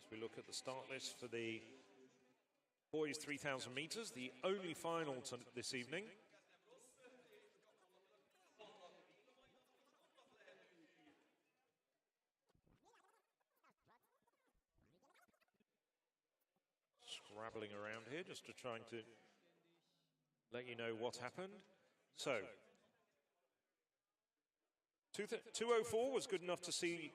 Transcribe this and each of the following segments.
As we look at the start list for the boys 3,000 meters, the only final this evening. Scrabbling around here just to trying to let you know what happened. So, 2:04 was good enough to see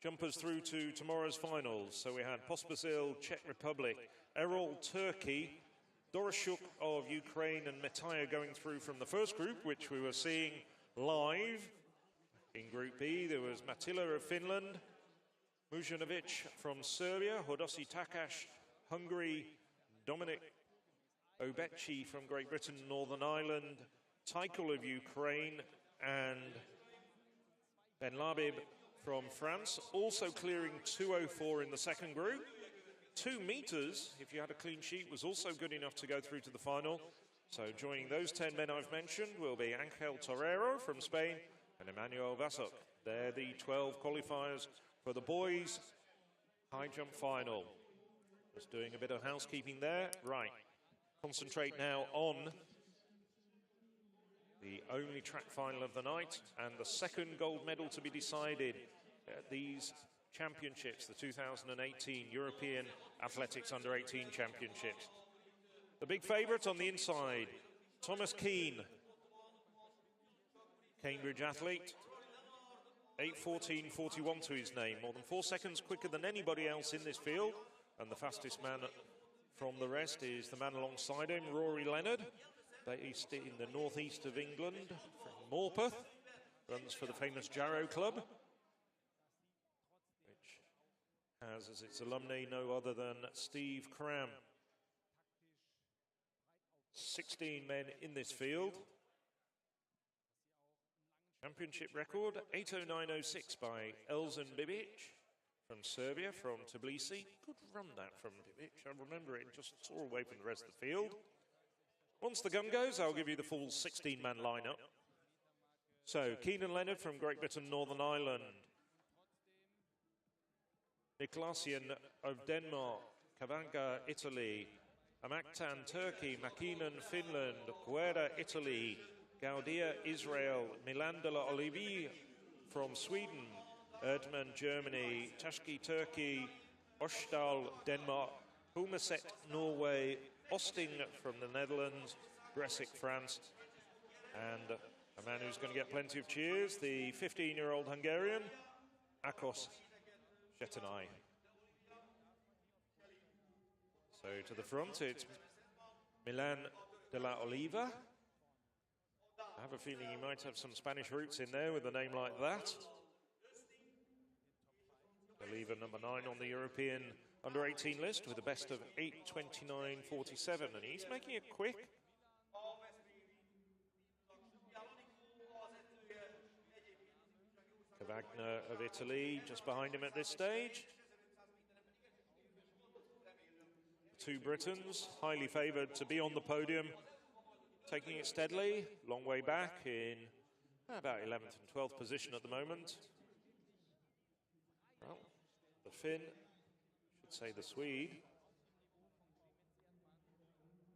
jumpers through to tomorrow's finals. So we had Pospisil, Czech Republic, Errol, Turkey, Doroshuk of Ukraine, and Metaya going through from the first group, which we were seeing live. In Group B, there was Matila of Finland, Mujanovic from Serbia, Hodosi Takash, Hungary, Dominic Obeci from Great Britain, Northern Ireland, Tykal of Ukraine, and Ben Labib from France, also clearing 2:04 in the second group. 2 meters, if you had a clean sheet, was also good enough to go through to the final. So joining those 10 men I've mentioned will be Angel Torrero from Spain and Emmanuel Vasok. They're the 12 qualifiers for the boys' high jump final. Just doing a bit of housekeeping there. Right, concentrate now on the only track final of the night and the second gold medal to be decided at these championships, the 2018 European Athletics Under-18 Championships. The big favourite on the inside, Thomas Keane, Cambridge athlete, 8:14.41 to his name, more than 4 seconds quicker than anybody else in this field, and the fastest man from the rest is the man alongside him, Rory Leonard, based in the northeast of England, from Morpeth, runs for the famous Jarrow Club, which has as its alumni no other than Steve Cram. 16 men in this field. Championship record, 8:09.06 by Elzan Bibic from Serbia, from Tbilisi. Good run that from Bibic. I remember it just tore away from the rest of the field. Once the gun goes, I'll give you the full 16-man lineup. So, Keenan Leonard from Great Britain, Northern Ireland. Niklasian of Denmark. Kavanka, Italy. Amaktan, Turkey. Makinen, Finland. Guerra, Italy. Gaudia, Israel. Milan de la Olivier from Sweden. Erdmann, Germany. Tashki, Turkey. Oshdal, Denmark. Humaset, Norway. Osting from the Netherlands, Bresic, France, and a man who's going to get plenty of cheers, the 15-year-old Hungarian, Akos Shetanai. So to the front, it's Milan de la Oliva. I have a feeling he might have some Spanish roots in there with a name like that. Oliva, number 9 on the European Under-18 list with a best of 8:29.47, and he's making it quick. Cavagna of Italy just behind him at this stage. The 2 Britons, highly favoured to be on the podium, taking it steadily, long way back in about 11th and 12th position at the moment. Well, the Finn, should say the Swede,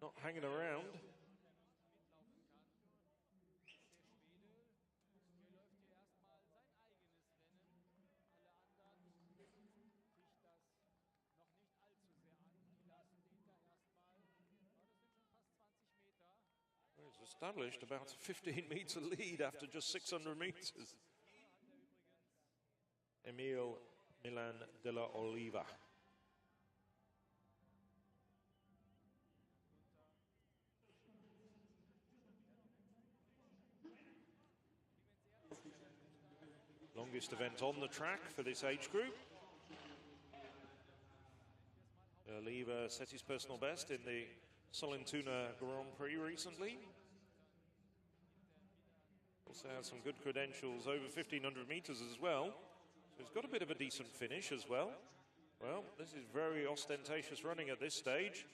not hanging around. Well, he's established about a 15-metre lead after just 600 metres. Emil Milan de la Oliva. Longest event on the track for this age group. Oliva set his personal best in the Sollentuna Grand Prix recently. Also has some good credentials over 1,500 metres as well. So he's got a bit of a decent finish as well. Well, this is very ostentatious running at this stage.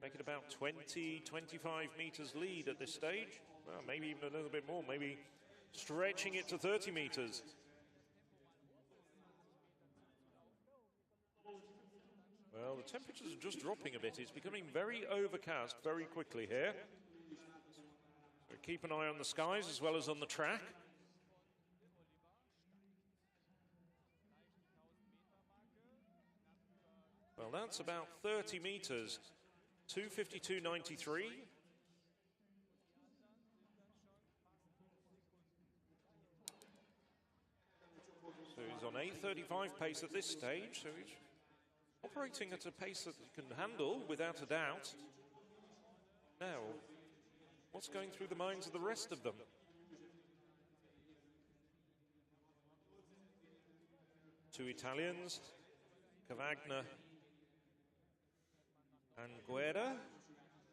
Making about 20, 25 metres lead at this stage. Well, maybe even a little bit more, maybe stretching it to 30 metres. Well, the temperatures are just dropping a bit. It's becoming very overcast very quickly here. So keep an eye on the skies as well as on the track. Well, that's about 30 meters, 2:52.93. So he's on 8:35 pace at this stage, so he's operating at a pace that he can handle without a doubt. Now, what's going through the minds of the rest of them? Two Italians, Cavagna and Gyor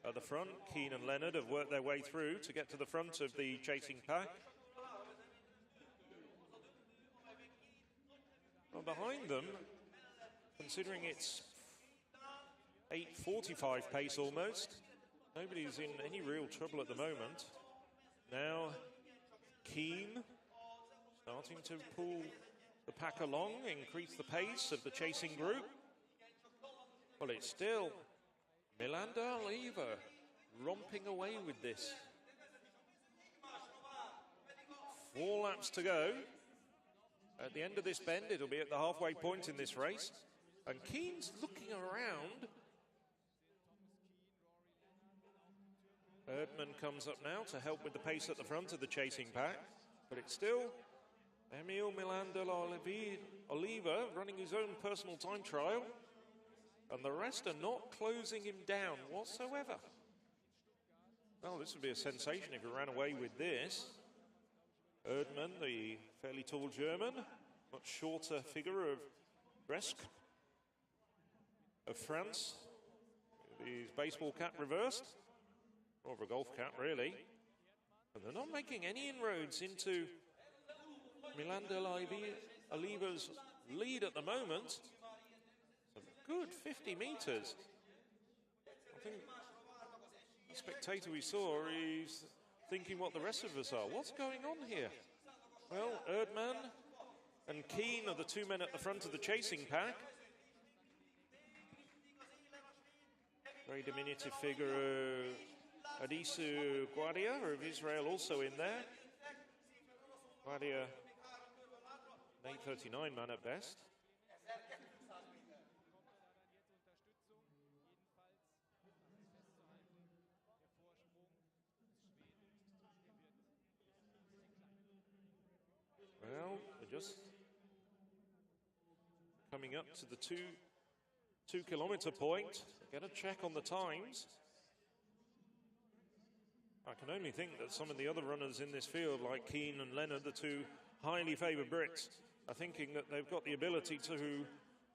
at the front. Keane and Leonard have worked their way through to get to the front of the chasing pack. Well, behind them, considering it's 8:45 pace almost, nobody's in any real trouble at the moment. Now, Keane starting to pull the pack along, increase the pace of the chasing group. Well, it's still Milanda Oliva romping away with this. 4 laps to go. At the end of this bend, it'll be at the halfway point in this race. And Keane's looking around. Erdmann comes up now to help with the pace at the front of the chasing pack. But it's still Emil Milanda Oliva running his own personal time trial. And the rest are not closing him down whatsoever. Well, this would be a sensation if he ran away with this. Erdmann, the fairly tall German, much shorter figure of Bresk of France. His baseball cap reversed, or a golf cap really. And they're not making any inroads into Milanda Oliva's lead at the moment. A good 50 meters. I think the spectator we saw is thinking what the rest of us are. What's going on here? Well, Erdmann and Keane are the two men at the front of the chasing pack. Very diminutive figure, Adisu Gyor of Israel also in there. Gyor, an 8:39 man at best. Well, we're just coming up to the two kilometer point. Get a check on the times. I can only think that some of the other runners in this field, like Keane and Leonard, the two highly favoured Brits, are thinking that they've got the ability to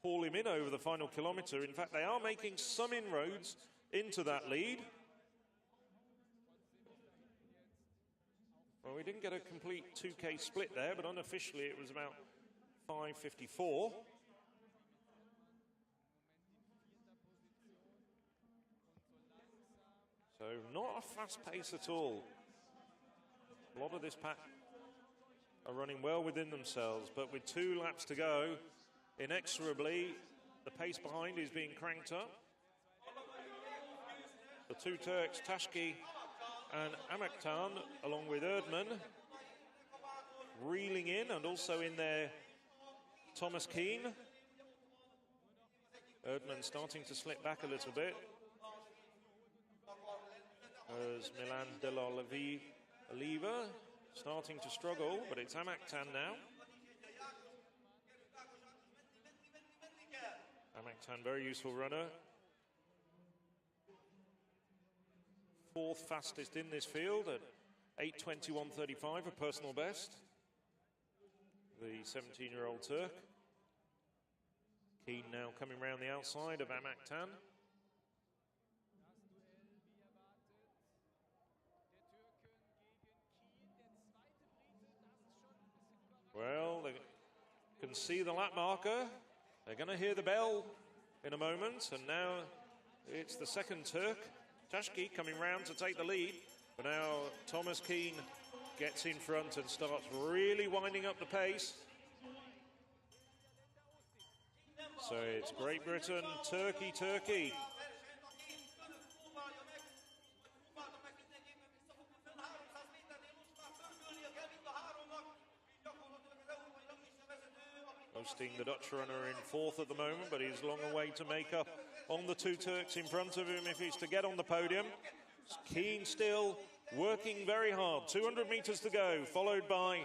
haul him in over the final kilometre. In fact, they are making some inroads into that lead. Well, we didn't get a complete 2K split there, but unofficially it was about 5:54. So not a fast pace at all. A lot of this pack are running well within themselves, but with 2 laps to go, inexorably, the pace behind is being cranked up. The two Turks, Tashki and Amaktan, along with Erdmann, reeling in, and also in there, Thomas Keane. Erdmann starting to slip back a little bit. As Milan de la Oliva starting to struggle, but it's Amaktan now. Amaktan, very useful runner. 4th fastest in this field at 8:21.35, a personal best. The 17-year-old Turk. Keane now coming round the outside of Amaktan. Well, they can see the lap marker. They're going to hear the bell in a moment. And now it's the second Turk, Tashki, coming round to take the lead. But now Thomas Keane gets in front and starts really winding up the pace. So it's Great Britain, Turkey, Turkey. Hosting the Dutch runner in fourth at the moment, but he's long a way to make up on the two Turks in front of him if he's to get on the podium. Keane still working very hard. 200 meters to go, followed by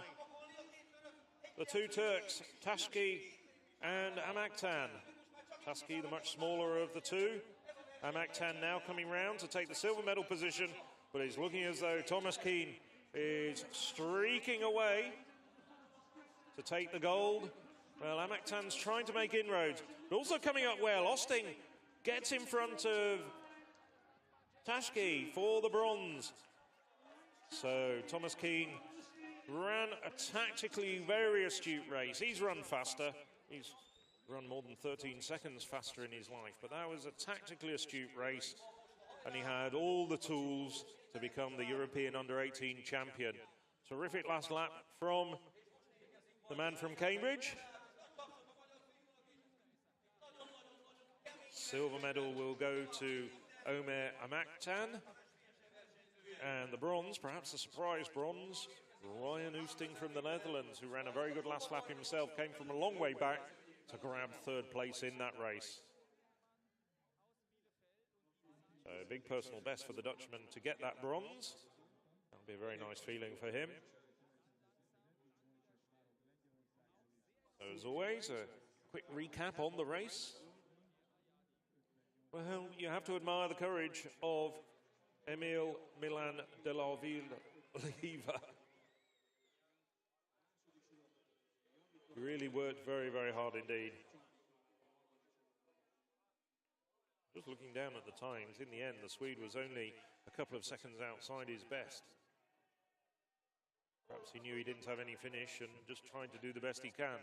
the two Turks, Taşki and Amaktan. Taşki, the much smaller of the two. Amaktan now coming round to take the silver medal position, but it's looking as though Thomas Keane is streaking away to take the gold. Well, Amaktan's trying to make inroads, but also coming up well. Osting gets in front of Taşki for the bronze. So Thomas Keane ran a tactically very astute race. He's run faster. He's run more than 13 seconds faster in his life, but that was a tactically astute race, and he had all the tools to become the European Under-18 champion. Terrific last lap from the man from Cambridge. Silver medal will go to Ömer Amaktan. And the bronze, perhaps a surprise bronze, Ryan Oosting from the Netherlands, who ran a very good last lap himself, came from a long way back to grab third place in that race. So a big personal best for the Dutchman to get that bronze. That'll be a very nice feeling for him. So as always, a quick recap on the race. Well, you have to admire the courage of Emil Milan de la Oliva. He really worked very, very hard indeed. Just looking down at the times, in the end, the Swede was only a couple of seconds outside his best. Perhaps he knew he didn't have any finish and just trying to do the best he can.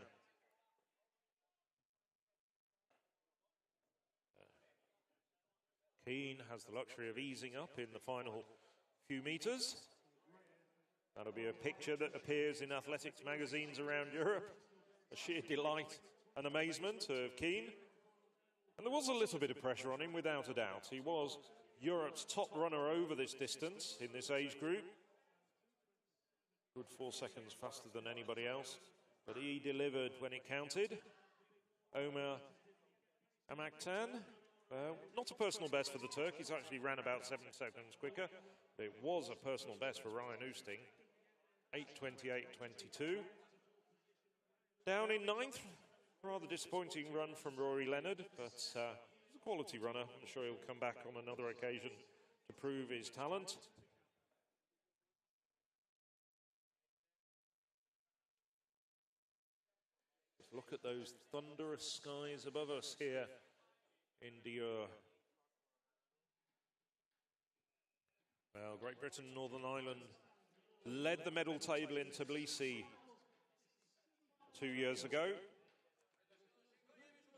Keane has the luxury of easing up in the final few meters. That'll be a picture that appears in athletics magazines around Europe. The sheer delight and amazement of Keane. And there was a little bit of pressure on him, without a doubt. He was Europe's top runner over this distance in this age group. Good 4 seconds faster than anybody else. But he delivered when it counted. Ömer Amaktan. Not a personal best for the Turk. He's actually ran about 7 seconds quicker. It was a personal best for Ryan Oosting. 8:28.22. Down in ninth. Rather disappointing run from Rory Leonard, but he's a quality runner. I'm sure he'll come back on another occasion to prove his talent. Just look at those thunderous skies above us here in Gyor. Well, Great Britain, Northern Ireland led the medal table in Tbilisi 2 years ago.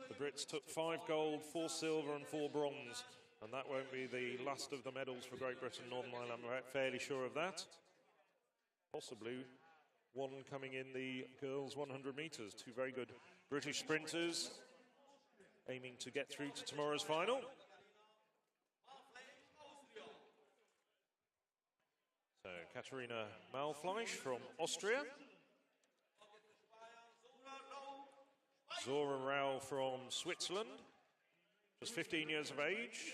The Brits took 5 gold, 4 silver and 4 bronze, and that won't be the last of the medals for Great Britain, Northern Ireland. I'm fairly sure of that. Possibly one coming in the girls' 100 metres. 2 very good British sprinters aiming to get through to tomorrow's final. So Katharina Malfleisch from Austria. Zora Rao from Switzerland, just 15 years of age.